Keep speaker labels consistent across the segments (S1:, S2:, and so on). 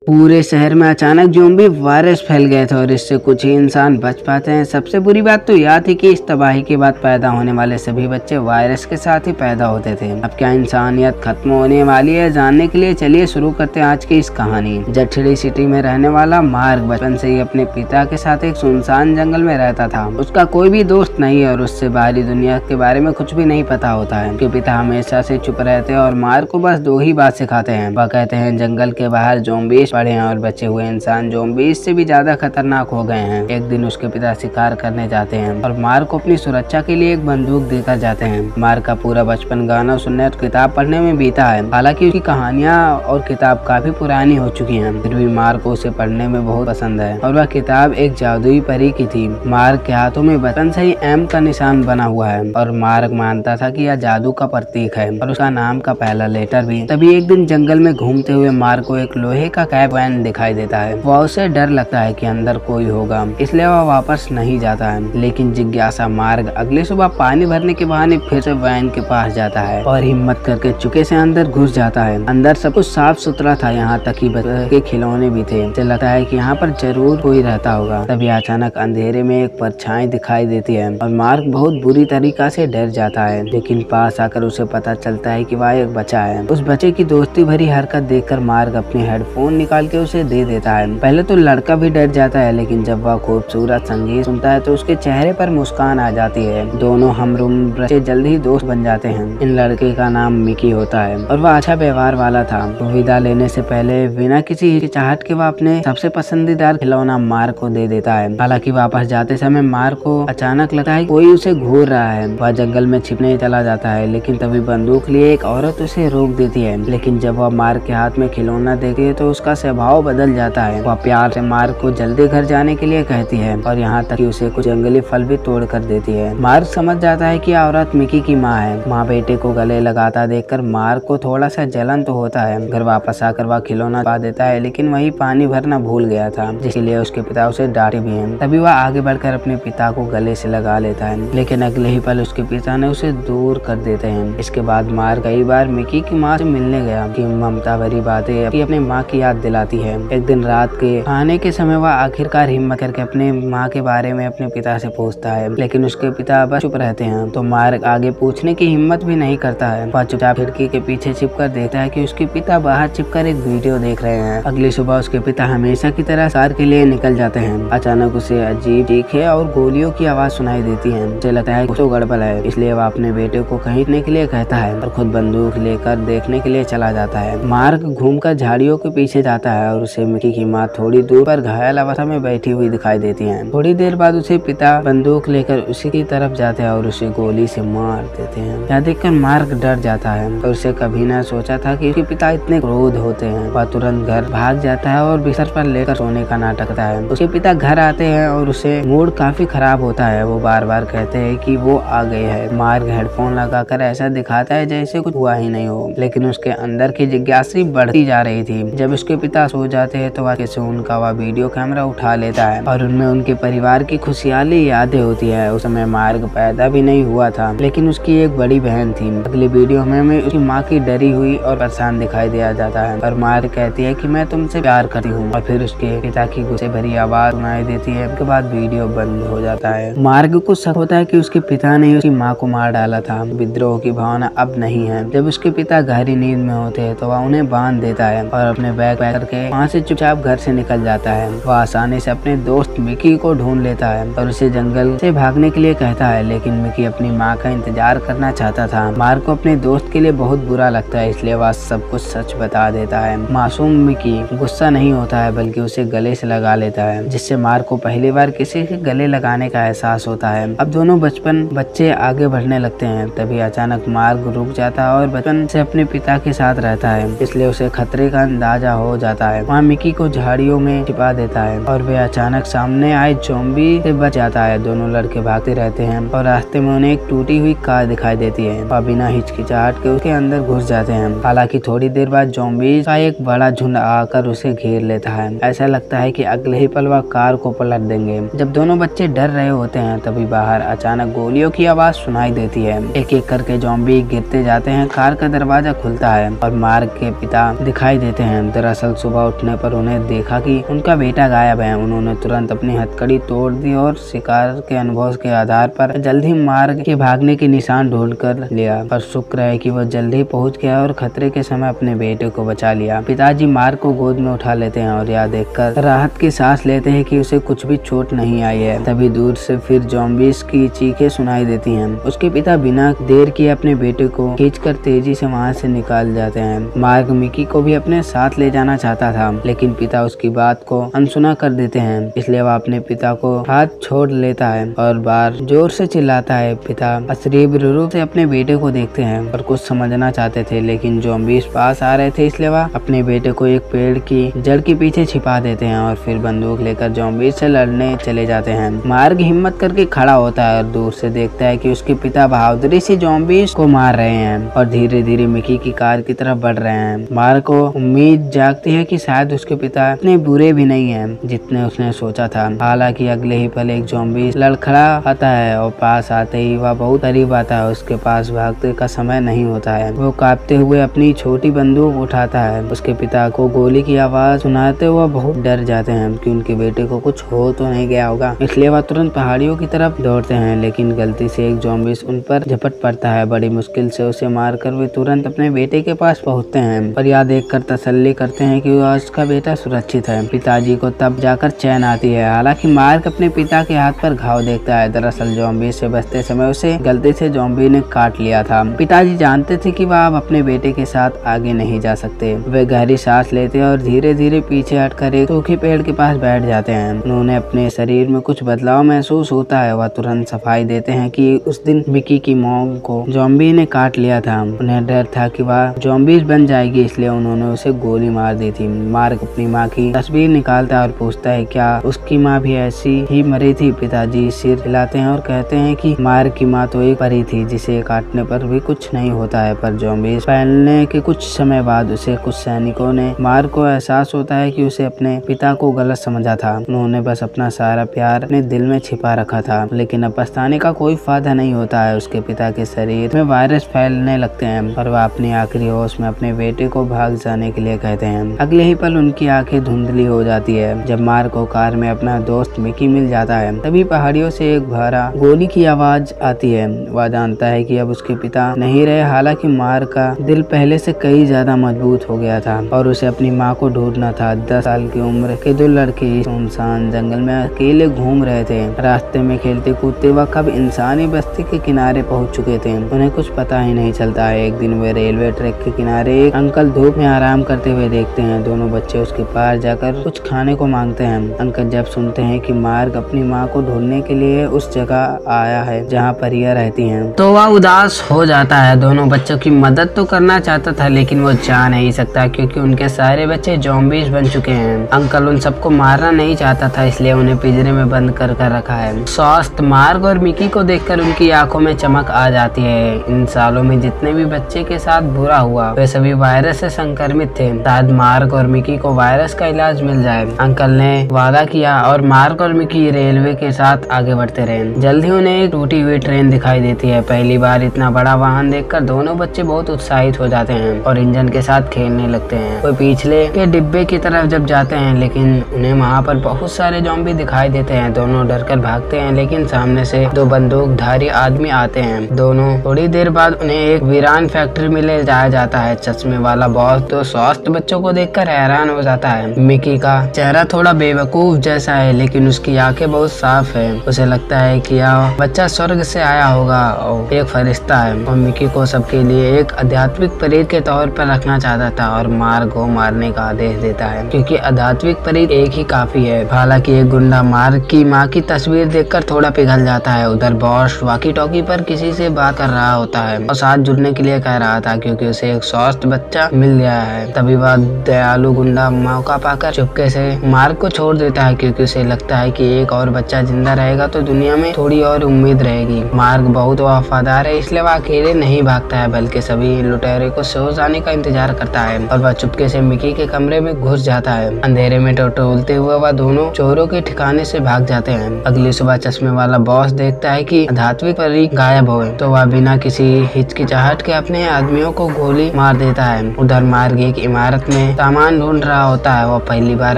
S1: पूरे शहर में अचानक ज़ोंबी वायरस फैल गया था और इससे कुछ ही इंसान बच पाते हैं। सबसे बुरी बात तो यह थी कि इस तबाही के बाद पैदा होने वाले सभी बच्चे वायरस के साथ ही पैदा होते थे। अब क्या इंसानियत खत्म होने वाली है, जानने के लिए चलिए शुरू करते हैं आज की इस कहानी। जठड़ी सिटी में रहने वाला मार्क बचपन से ही अपने पिता के साथ एक सुनसान जंगल में रहता था। उसका कोई भी दोस्त नहीं और उससे बाहरी दुनिया के बारे में कुछ भी नहीं पता होता है। उसके पिता हमेशा से चुप रहते हैं और मार्क को बस दो ही बात सिखाते हैं। वह कहते हैं जंगल के बाहर ज़ोंबी पड़े हैं और बचे हुए इंसान ज़ोंबी से भी ज्यादा खतरनाक हो गए हैं। एक दिन उसके पिता शिकार करने जाते हैं और मार्क को अपनी सुरक्षा के लिए एक बंदूक देकर जाते हैं। मार्क का पूरा बचपन गाना सुनने और किताब पढ़ने में बीता है। हालांकि उसकी कहानियां और किताब काफी पुरानी हो चुकी हैं, फिर भी मार्क को उसे पढ़ने में बहुत पसंद है और वह किताब एक जादुई परी की थी। मार्क के हाथों में बचपन से ही एम का निशान बना हुआ है और मार्क मानता था कि यह जादू का प्रतीक है और उसका नाम का पहला लेटर भी। तभी एक दिन जंगल में घूमते हुए मार्क को एक लोहे का कैब वैन दिखाई देता है। वह उसे डर लगता है कि अंदर कोई होगा, इसलिए वह वापस नहीं जाता है। लेकिन जिज्ञासा मार्ग अगली सुबह पानी भरने के बहाने फिर से वैन के पास जाता है और हिम्मत करके चुपके से अंदर घुस जाता है। अंदर सब कुछ साफ सुथरा था, यहाँ तक कि बच्चे के खिलौने भी थे। उसे लगता है कि यहाँ पर जरूर कोई रहता होगा। तभी अचानक अंधेरे में एक परछाई दिखाई देती है और मार्क बहुत बुरी तरीका से डर जाता है। लेकिन पास आकर उसे पता चलता है कि वह एक बच्चा है। उस बच्चे की दोस्ती भरी हरकत देखकर मार्क अपने हेडफोन निकाल के उसे दे देता है। पहले तो लड़का भी डर जाता है, लेकिन जब वह खूबसूरत संगीत सुनता है तो उसके चेहरे पर मुस्कान आ जाती है। दोनों हमरूम बच्चे जल्द ही दोस्त बन जाते हैं। इन लड़के का नाम मिकी होता है और वह अच्छा व्यवहार वाला था। तो विदा लेने से पहले बिना किसी हिचकिचाहट के वह अपने सबसे पसंदीदा खिलौना मार्क को दे देता है। हालांकि वापस जाते समय मार्क को अचानक लगता है कोई उसे घूर रहा है। वह जंगल में छिपने चला जाता है, लेकिन तभी बंदूक लिए एक औरत उसे रोक देती है। लेकिन जब वह मार्क के हाथ में खिलौना देखती है तो उसका स्वभाव बदल जाता है। वह प्यार से मार्क को जल्दी घर जाने के लिए कहती है और यहाँ तक कि उसे कुछ जंगली फल भी तोड़ कर देती है। मार्क समझ जाता है कि औरत मिकी की माँ है। माँ बेटे को गले लगाता देखकर मार्क को थोड़ा सा जलन तो होता है। घर वापस आकर वह खिलौना पा देता है, लेकिन वही पानी भरना भूल गया था, जिसके लिए उसके पिता उसे डांटे भी हैं। तभी वह आगे बढ़कर अपने पिता को गले से लगा लेता है, लेकिन अगले ही पल उसके पिता ने उसे दूर कर देते हैं। इसके बाद मार्क कई बार मिकी की माँ से मिलने गया कि ममता भरी बातें अपनी माँ की याद दिलाती है। एक दिन रात के खाने के समय वह आखिरकार हिम्मत करके अपने माँ के बारे में अपने पिता से पूछता है, लेकिन उसके पिता बस चुप रहते हैं। तो मार्क आगे पूछने की हिम्मत भी नहीं करता है। वह चुपचाप खिड़की के पीछे छिपकर देखता है कि उसके पिता बाहर छिपकर एक वीडियो देख रहे हैं। अगली सुबह उसके पिता हमेशा की तरह कार के लिए निकल जाते हैं। अचानक उसे अजीब चीखें और गोलियों की आवाज सुनाई देती है। उसे लगता है कुछ तो गड़बड़ है, इसलिए वह अपने बेटे को खरीदने के लिए कहता है और खुद बंदूक लेकर देखने के लिए चला जाता है। मार्क घूमकर झाड़ियों के पीछे जाता है और उसे मिकी की माँ थोड़ी दूर पर घायल अवस्था में बैठी हुई दिखाई देती है। थोड़ी देर बाद उसे पिता बंदूक लेकर उसी की तरफ जाते हैं और उसे गोली से मार देते हैं। यह देखकर मार्क डर जाता है और उसे कभी न सोचा था कि उसके पिता इतने क्रोध होते हैं। वह तुरंत घर भाग जाता है और बिस्तर पर लेकर सोने का नाटक करता है। उसके पिता घर आते हैं और उसे मूड काफी खराब होता है। वो बार बार कहते हैं कि वो आ गए हैं। मार्क हेडफोन लगाकर ऐसा दिखाता है जैसे कुछ हुआ ही नहीं हो, लेकिन उसके अंदर की जिज्ञासा बढ़ती जा रही थी। जब उसके पिता सो जाते हैं तो उनका वह वीडियो कैमरा उठा लेता है और उनमें उनके परिवार की खुशहाली यादें होती है। उस समय मार्क पैदा भी नहीं हुआ था, लेकिन उसकी एक बड़ी बहन थी। अगली वीडियो में उसकी माँ की डरी हुई और परेशान दिखाई दिया जाता है और मार्क कहती है कि मैं तुमसे प्यार करती हूँ और फिर उसके पिता की गुस्से भरी आवाज सुनाई देती है। उसके बाद वीडियो बंद हो जाता है। मार्क को शक होता है कि उसके पिता ने उसकी माँ को मार डाला था। विद्रोह की भावना अब नहीं है। जब उसके पिता गहरी नींद में होते हैं तो वह उन्हें बांध देता है और अपने बैग पैक करके वहाँ से चुपचाप घर से निकल जाता है। वह आसानी से अपने दोस्त मिकी को ढूंढ लेता है और उसे जंगल से भागने के लिए कहता है, लेकिन मिकी अपनी माँ का इंतजार करना चाहता था। मार्क को अपने दोस्त के लिए बहुत बुरा लगता है, इसलिए वह सब कुछ सच बता देता है। मासूम मिकी गुस्सा नहीं होता है, बल्कि उसे गले से लगा लेता है, जिससे मार्क को पहली बार किसी के गले लगाने का एहसास होता है। अब दोनों बच्चे आगे बढ़ने लगते हैं। तभी अचानक मार्क रुक जाता है और बचपन से अपने पिता के साथ रहता है, इसलिए उसे खतरे का अंदाजा हो जाता है। वहाँ मिकी को झाड़ियों में छिपा देता है और वे अचानक सामने आए ज़ोंबी से बच जाता है। दोनों लड़के भागते रहते हैं और रास्ते में उन्हें एक टूटी हुई कार दिखाई देती है और बिना हिचकिचाहट के उसके अंदर घुस जाते हैं। हालांकि थोड़ी देर बाद ज़ोंबी का एक बड़ा झुंड आकर उसे घेर लेता है। ऐसा लगता है कि अगले ही पल वह कार को पलट देंगे। जब दोनों बच्चे डर रहे होते हैं तभी बाहर अचानक गोलियों की आवाज सुनाई देती है। एक एक करके ज़ोंबी गिरते जाते हैं। कार का दरवाजा खुलता है और मार्क के पिता दिखाई देते हैं। दरअसल कल सुबह उठने पर उन्हें देखा कि उनका बेटा गायब है। उन्होंने तुरंत अपनी हथकड़ी तोड़ दी और शिकार के अनुभव के आधार पर जल्दी मार्ग के भागने के निशान ढूंढ कर लिया। पर शुक्र है कि वह जल्दी पहुंच गया और खतरे के समय अपने बेटे को बचा लिया। पिताजी मार्ग को गोद में उठा लेते हैं और यह देखकर राहत की सांस लेते हैं कि उसे कुछ भी चोट नहीं आई है। तभी दूर से फिर ज़ॉम्बीज़ की चीखें सुनाई देती हैं। उसके पिता बिना देर किए अपने बेटे को खींचकर तेजी से वहां से निकाल जाते हैं। मार्ग मिकी को भी अपने साथ ले जाना चाहता था, लेकिन पिता उसकी बात को अनसुना कर देते हैं। इसलिए वह अपने पिता को हाथ छोड़ लेता है और बार जोर से चिल्लाता है। पिता अशरीर रूप से अपने बेटे को देखते हैं और कुछ समझना चाहते थे, लेकिन ज़ॉम्बीज़ पास आ रहे थे, इसलिए वह अपने बेटे को एक पेड़ की जड़ के पीछे छिपा देते हैं और फिर बंदूक लेकर ज़ॉम्बीज़ से लड़ने चले जाते हैं। मार्ग हिम्मत करके खड़ा होता है और दूर से देखता है कि उसके पिता बहादुरी से ज़ॉम्बीज़ को मार रहे हैं और धीरे धीरे मिकी की कार की तरफ बढ़ रहे हैं। मार्ग को उम्मीद जागती है कि शायद उसके पिता इतने बुरे भी नहीं हैं जितने उसने सोचा था। हालांकि अगले ही पल एक ज़ॉम्बी लड़खड़ा आता है और पास आते ही वह बहुत करीब आता है। उसके पास भागने का समय नहीं होता है। वो कांपते हुए अपनी छोटी बंदूक उठाता है। उसके पिता को गोली की आवाज सुनाते हुए बहुत डर जाते हैं कि उनके बेटे को कुछ हो तो नहीं गया होगा, इसलिए वह तुरंत पहाड़ियों की तरफ दौड़ते हैं। लेकिन गलती से एक ज़ॉम्बीज़ उन पर झपट पड़ता है। बड़ी मुश्किल से उसे मारकर वे तुरंत अपने बेटे के पास पहुंचते हैं और यह देखकर तसल्ली करते हैं कि उसका बेटा सुरक्षित है। पिताजी को तब जाकर चैन आती है। हालांकि मार्क अपने पिता के हाथ पर घाव देखता है। दरअसल ज़ॉम्बी से बचते समय उसे गलती से ज़ॉम्बी ने काट लिया था। पिताजी जानते थे कि वह अब अपने बेटे के साथ आगे नहीं जा सकते। वे गहरी सांस लेते और धीरे धीरे पीछे हटकर एक सूखे पेड़ के पास बैठ जाते हैं। उन्होंने अपने शरीर में कुछ बदलाव महसूस होता है। वह तुरंत सफाई देते हैं कि उस दिन मिकी की मॉम को ज़ॉम्बी ने काट लिया था। उन्हें डर था कि वह ज़ॉम्बीज़ बन जाएगी, इसलिए उन्होंने उसे गोली मार दी थी। मार्क अपनी माँ की तस्वीर निकालता है और पूछता है क्या उसकी माँ भी ऐसी ही मरी थी। पिताजी सिर हिलाते हैं और कहते हैं कि मार्क की माँ तो एक परी थी जिसे काटने पर भी कुछ नहीं होता है। पर ज़ॉम्बीज़ फैलने के कुछ समय बाद उसे कुछ सैनिकों ने मार्क को एहसास होता है कि उसे अपने पिता को गलत समझा था। उन्होंने बस अपना सारा प्यार अपने दिल में छिपा रखा था, लेकिन अब पछताने का कोई फायदा नहीं होता है। उसके पिता के शरीर में वायरस फैलने लगते हैं और वह अपनी आखिरी होश में अपने बेटे को भाग जाने के लिए कहते हैं। अगले ही पल उनकी आंखें धुंधली हो जाती है जब मार्क को कार में अपना दोस्त मिकी मिल जाता है। तभी पहाड़ियों से एक भारा गोली की आवाज आती है। वह जानता है कि अब उसके पिता नहीं रहे। हालांकि मार्क का दिल पहले से कई ज्यादा मजबूत हो गया था और उसे अपनी माँ को ढूंढना था। 10 साल की उम्र के दो लड़के सुनसान जंगल में अकेले घूम रहे थे। रास्ते में खेलते कूदते वह कब इंसानी बस्ती के किनारे पहुंच चुके थे, उन्हें कुछ पता ही नहीं चलता है। एक दिन वे रेलवे ट्रैक के किनारे एक अंकल धूप में आराम करते हुए देखते हैं। दोनों बच्चे उसके पास जाकर कुछ खाने को मांगते हैं। अंकल जब सुनते हैं कि मार्क अपनी माँ को ढूंढने के लिए उस जगह आया है जहाँ परियां रहती हैं, तो वह उदास हो जाता है। दोनों बच्चों की मदद तो करना चाहता था, लेकिन वो जा नहीं सकता क्योंकि उनके सारे बच्चे ज़ॉम्बीज़ बन चुके हैं। अंकल उन सबको मारना नहीं चाहता था, इसलिए उन्हें पिंजरे में बंद कर रखा है। स्वस्थ मार्क और मिकी को देखकर उनकी आंखों में चमक आ जाती है। इन सालों में जितने भी बच्चे के साथ बुरा हुआ वे सभी वायरस से संक्रमित थे। शायद मार्क और मिकी को वायरस का इलाज मिल जाए। अंकल ने वादा किया और मार्क और मिकी रेलवे के साथ आगे बढ़ते रहे। जल्द ही उन्हें एक टूटी हुई ट्रेन दिखाई देती है। पहली बार इतना बड़ा वाहन देखकर दोनों बच्चे बहुत उत्साहित हो जाते हैं और इंजन के साथ खेलने लगते हैं। वो पिछले के डिब्बे की तरफ जब जाते हैं, लेकिन उन्हें वहाँ पर बहुत सारे ज़ॉम्बी दिखाई देते हैं। दोनों डरकर भागते हैं, लेकिन सामने से दो बंदूकधारी आदमी आते हैं। दोनों थोड़ी देर बाद उन्हें एक वीरान फैक्ट्री में ले जाया जाता है। चश्मे वाला बॉस तो स्वस्थ बच्चों को देखकर हैरान हो जाता है। मिकी का चेहरा थोड़ा बेवकूफ जैसा है, लेकिन उसकी आंखें बहुत साफ है। उसे लगता है कि यह बच्चा स्वर्ग से आया होगा और एक फरिश्ता है और मिकी को सबके लिए एक आध्यात्मिक प्रेत के तौर पर रखना चाहता था और मार्क को मारने का आदेश देता है क्योंकि आध्यात्मिक प्रेत एक ही काफी है। हालांकि एक गुंडा मार्क की माँ की तस्वीर देखकर थोड़ा पिघल जाता है। उधर बॉस वॉकी टॉकी पर किसी से बात कर रहा होता है और साथ जुड़ने के लिए कह रहा था क्योंकि उसे एक स्वस्थ बच्चा मिल गया है। तभी वह दयालु गुंडा मौका पाकर चुपके से मार्क को छोड़ देता है क्योंकि उसे लगता है कि एक और बच्चा जिंदा रहेगा तो दुनिया में थोड़ी और उम्मीद रहेगी। मार्क बहुत वफादार है, इसलिए वह अकेले नहीं भागता है बल्कि सभी लुटेरे को सोच आने का इंतजार करता है और वह चुपके से मिकी के कमरे में घुस जाता है। अंधेरे में टटोलते हुए वह दोनों चोरों के ठिकाने से भाग जाते हैं। अगली सुबह चश्मे वाला बॉस देखता है कि आध्यात्मिक परी गायब हो गए, तो वह बिना किसी हिचकिचाहट के अपने आदमियों को गोली मार देता है। उधर मार्ग एक इमारत में सामान ढूंढ रहा होता है। वो पहली बार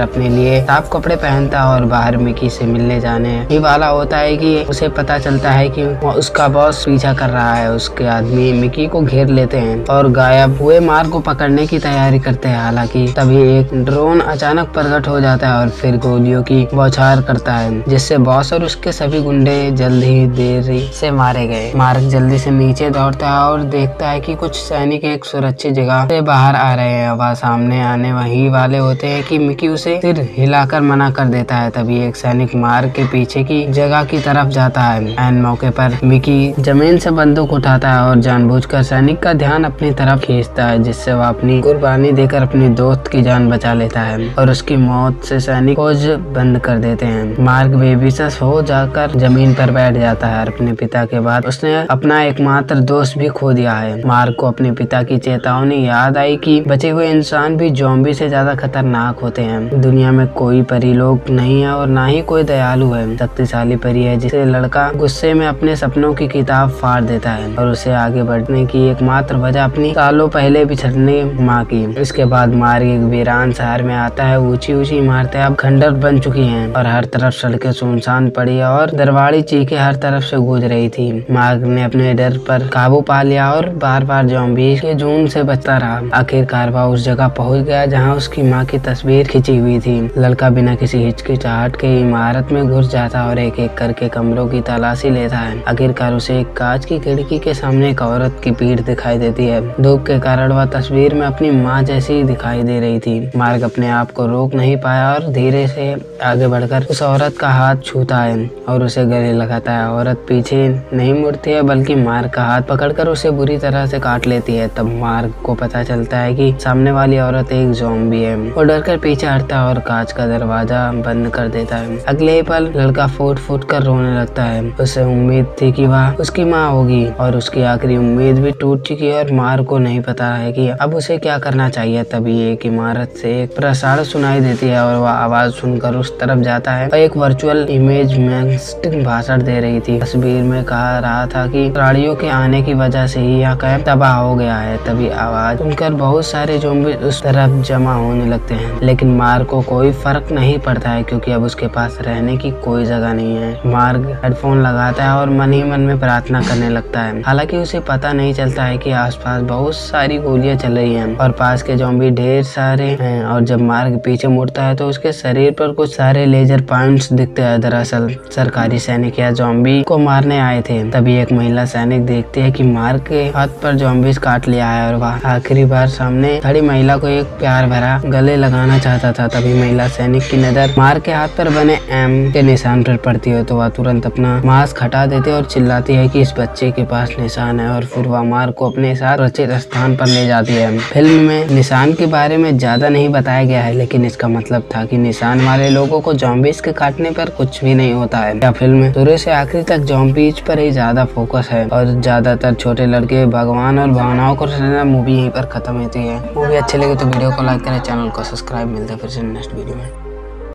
S1: अपने लिए साफ कपड़े पहनता है और बाहर मिकी से मिलने जाने ही वाला होता है कि उसे पता चलता है कि उसका बॉस पीछा कर रहा है। उसके आदमी मिकी को घेर लेते हैं और गायब हुए मार्क को पकड़ने की तैयारी करते हैं। हालांकि तभी एक ड्रोन अचानक प्रकट हो जाता है और फिर गोलियों की बौछार करता है, जिससे बॉस और उसके सभी गुंडे जल्द ही देरी से मारे गए। मार्क जल्दी से नीचे दौड़ता है और देखता है कि कुछ सैनिक एक सुरक्षित जगह से बाहर आ रहे हैं। वह सामने आने वही वाले होते हैं कि मिकी उसे सिर हिलाकर मना कर देता है। तभी एक सैनिक मार्क के पीछे की जगह की तरफ जाता है। ऐन मौके पर मिकी जमीन से बंदूक उठाता है और जानबूझकर सैनिक का ध्यान अपनी तरफ खींचता है, जिससे वह अपनी कुर्बानी देकर अपनी दोस्त की जान बचा लेता है और उसकी मौत से सैनिक खोज बंद कर देते हैं। मार्क बेबस हो जाकर जमीन पर बैठ जाता है। अपने पिता के बाद उसने अपना एकमात्र दोस्त भी खो दिया है। मार्क को अपने पिता की चेतावनी याद आई कि बचे हुए इंसान भी ज़ॉम्बी से ज्यादा खतरनाक होते हैं। दुनिया में कोई परी लोग नहीं है और ना ही कोई दयालु है। शक्तिशाली परी है जिसे लड़का गुस्से में अपने सपनों की किताब फाड़ देता है और उसे आगे बढ़ने की एकमात्र वजह अपनी सालों पहले बिछड़ने माँ की। इसके बाद मार्क एक वीरान शहर में आता है। ऊंची ऊंची इमारतें अब खंडर बन चुकी हैं और हर तरफ सड़कें सुनसान पड़ी और दरबारी चीखें हर तरफ से गूंज रही थी। मार्क ने अपने डर पर काबू पा लिया और बार बार ज़ॉम्बी के जुनून से बचता रहा। आखिरकार वह उस जगह पहुंच गया जहां उसकी माँ की तस्वीर खिंची हुई थी। लड़का बिना किसी हिचकिचाहट के इमारत में घुस जाता और एक एक करके कमरों की तलाशी लेता है। आखिरकार उसे एक कांच की खिड़की के सामने एक औरत की पीठ दिखाई देती है। धूप के कारण वह तस्वीर में अपनी माँ जैसी दिखाई दे रही थी। मार्क अपने आप को रोक नहीं पाया और धीरे से आगे बढ़कर उस औरत का हाथ छूता है और उसे गले लगाता है। औरत पीछे नहीं मुड़ती है बल्कि मार्क का हाथ पकड़कर उसे बुरी तरह से काट लेती है। तब मार्क को पता चलता है कि सामने वाली औरत एक ज़ॉम्बी है। वो डरकर पीछे हटता है और कांच का दरवाजा बंद कर देता है। अगले ही पल लड़का फूट फूट कर रोने लगता है। उसे उम्मीद थी कि वह उसकी माँ होगी और उसकी आखिरी उम्मीद भी टूट चुकी है और मार्क को नहीं पता है कि अब उसे क्या करना चाहिए। तभी एक इमारत से एक प्रसारण सुनाई देती है और वह आवाज सुनकर उस तरफ जाता है। वह एक वर्चुअल इमेज में भाषण दे रही थी। तस्वीर में कहा रहा था कि प्राणियों के आने की वजह से ही यह कैंप तबाह हो गया है। तभी आवाज सुनकर बहुत सारे ज़ॉम्बी उस तरफ जमा होने लगते हैं, लेकिन मार्क को कोई फर्क नहीं पड़ता है क्योंकि अब उसके पास रहने की कोई जगह नहीं है। मार्क हेडफोन लगाता है और मन ही मन में प्रार्थना करने लगता है। हालांकि उसे पता नहीं चलता है कि आसपास बहुत सारी गोलियां चल रही हैं और पास के ज़ॉम्बी ढेर सारे हैं। और जब मार्क पीछे मुड़ता है तो उसके शरीर पर कुछ सारे लेजर पॉइंट्स दिखते हैं। दरअसल सरकारी सैनिक या ज़ॉम्बी को मारने आए थे। तभी एक महिला सैनिक देखती है कि मार्क के हाथ पर ज़ॉम्बीज काट लिया है और वह आखिरी बार सामने खड़ी महिला को एक प्यार भरा गले लगाना चाहता था। तभी महिला सैनिक की नजर मार्क के हाथ पर बने एम के निशान पर पड़ती है तो वह तुरंत अपना मास्क हटा देते और चिल्लाती है कि इस बच्चे के पास निशान है और फिर वह मार्क को अपने साथ सुरक्षित स्थान पर ले जाती है। फिल्म में निशान के बारे में ज्यादा नहीं बताया गया है, लेकिन इसका मतलब था कि निशान वाले लोगों को ज़ॉम्बीज के काटने पर कुछ भी नहीं होता है। यह फिल्म शुरू से आखिरी तक ज़ॉम्बीज पर ही ज्यादा फोकस है और ज्यादातर छोटे लड़के भगवान और भावनाओं को मूवी यहीं पर खत्म होती है। मूवी अच्छी लगी तो वीडियो को लाइक करें, चैनल को सब्सक्राइब। मिलते हैं फिर से नेक्स्ट वीडियो में।